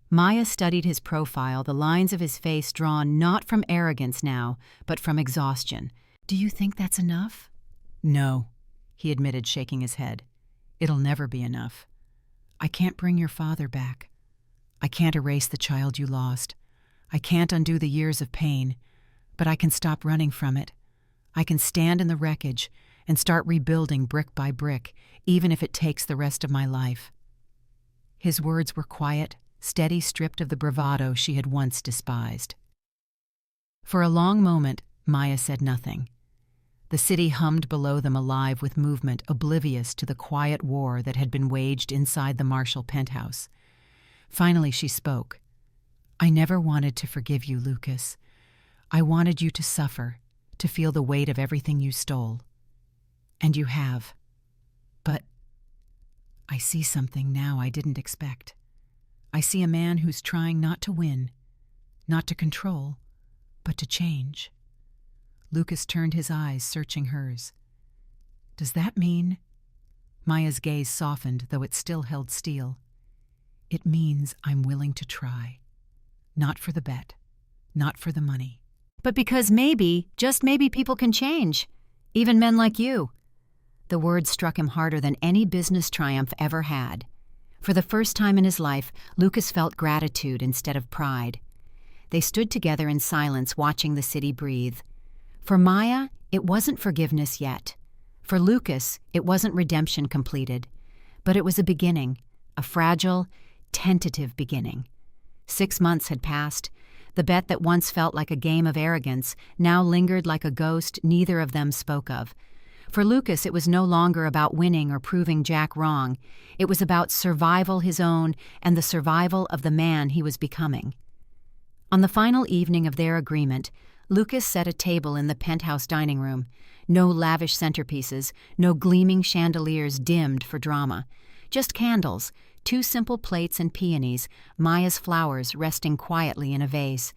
Maya studied his profile, the lines of his face drawn not from arrogance now, but from exhaustion. "Do you think that's enough?" "No," he admitted, shaking his head. "It'll never be enough. I can't bring your father back. I can't erase the child you lost. I can't undo the years of pain, but I can stop running from it. I can stand in the wreckage and start rebuilding brick by brick, even if it takes the rest of my life." His words were quiet, steady, stripped of the bravado she had once despised. For a long moment, Maya said nothing. The city hummed below them, alive with movement, oblivious to the quiet war that had been waged inside the Marshall penthouse. Finally she spoke. "I never wanted to forgive you, Lucas. I wanted you to suffer, to feel the weight of everything you stole. And you have. But I see something now I didn't expect. I see a man who's trying not to win, not to control, but to change." Lucas turned his eyes, searching hers. "Does that mean—" Maya's gaze softened, though it still held steel. "It means I'm willing to try. Not for the bet, not for the money. But because maybe, just maybe, people can change. Even men like you." The words struck him harder than any business triumph ever had. For the first time in his life, Lucas felt gratitude instead of pride. They stood together in silence, watching the city breathe. For Maya, it wasn't forgiveness yet. For Lucas, it wasn't redemption completed. But it was a beginning, a fragile, tentative beginning. 6 months had passed. The bet that once felt like a game of arrogance now lingered like a ghost neither of them spoke of. For Lucas, it was no longer about winning or proving Jack wrong. It was about survival, his own, and the survival of the man he was becoming. On the final evening of their agreement, Lucas set a table in the penthouse dining room. No lavish centerpieces, no gleaming chandeliers dimmed for drama. Just candles, 2 simple plates and peonies, Maya's flowers resting quietly in a vase.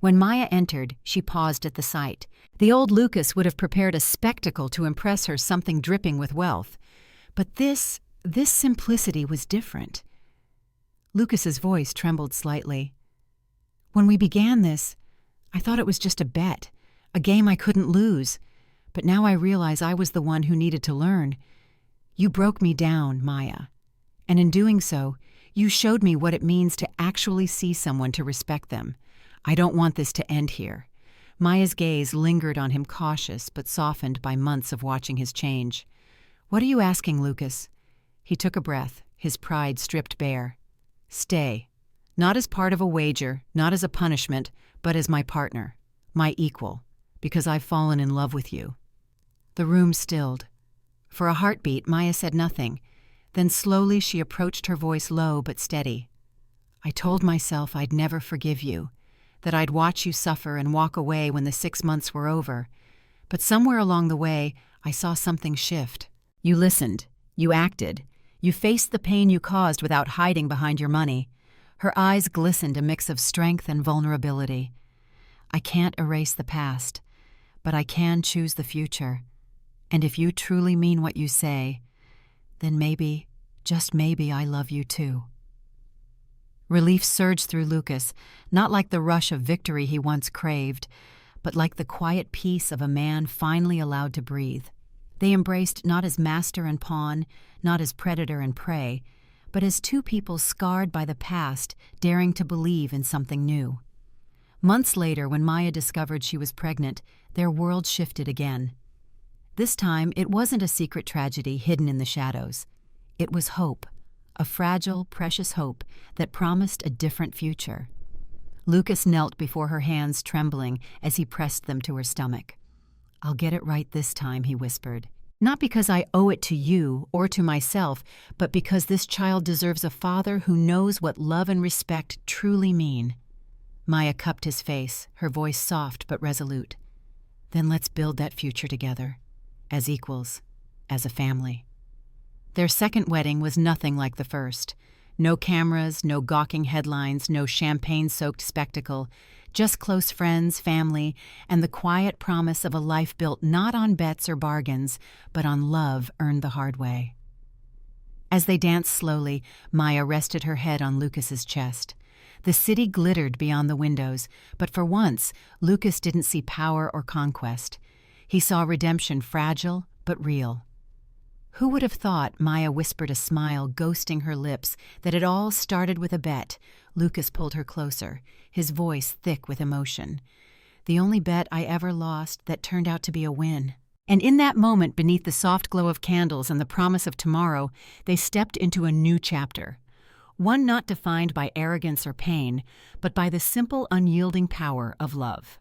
When Maya entered, she paused at the sight. The old Lucas would have prepared a spectacle to impress her, something dripping with wealth. But this simplicity was different. Lucas's voice trembled slightly. "When we began this, I thought it was just a bet, a game I couldn't lose. But now I realize I was the one who needed to learn. You broke me down, Maya. And in doing so, you showed me what it means to actually see someone, to respect them. I don't want this to end here." Maya's gaze lingered on him, cautious but softened by months of watching his change. "What are you asking, Lucas?" He took a breath, his pride stripped bare. "Stay. Not as part of a wager, not as a punishment, but as my partner, my equal, because I've fallen in love with you." The room stilled. For a heartbeat, Maya said nothing. Then slowly she approached, her voice low but steady. "I told myself I'd never forgive you, that I'd watch you suffer and walk away when the 6 months were over. But somewhere along the way, I saw something shift. You listened. You acted. You faced the pain you caused without hiding behind your money." Her eyes glistened, a mix of strength and vulnerability. "I can't erase the past, but I can choose the future. And if you truly mean what you say, then maybe, just maybe, I love you too." Relief surged through Lucas, not like the rush of victory he once craved, but like the quiet peace of a man finally allowed to breathe. They embraced not as master and pawn, not as predator and prey, but as 2 people scarred by the past, daring to believe in something new. Months later, when Maya discovered she was pregnant, their world shifted again. This time, it wasn't a secret tragedy hidden in the shadows. It was hope, a fragile, precious hope that promised a different future. Lucas knelt before her, hands trembling as he pressed them to her stomach. "I'll get it right this time," he whispered. "Not because I owe it to you or to myself, but because this child deserves a father who knows what love and respect truly mean." Maya cupped his face, her voice soft but resolute. "Then let's build that future together, as equals, as a family." Their second wedding was nothing like the first. No cameras, no gawking headlines, no champagne-soaked spectacle, just close friends, family, and the quiet promise of a life built not on bets or bargains, but on love earned the hard way. As they danced slowly, Maya rested her head on Lucas's chest. The city glittered beyond the windows, but for once, Lucas didn't see power or conquest. He saw redemption fragile, but real. Who would have thought, Maya whispered, a smile ghosting her lips, that it all started with a bet? Lucas pulled her closer, his voice thick with emotion. The only bet I ever lost that turned out to be a win. And in that moment, beneath the soft glow of candles and the promise of tomorrow, they stepped into a new chapter. One not defined by arrogance or pain, but by the simple, unyielding power of love.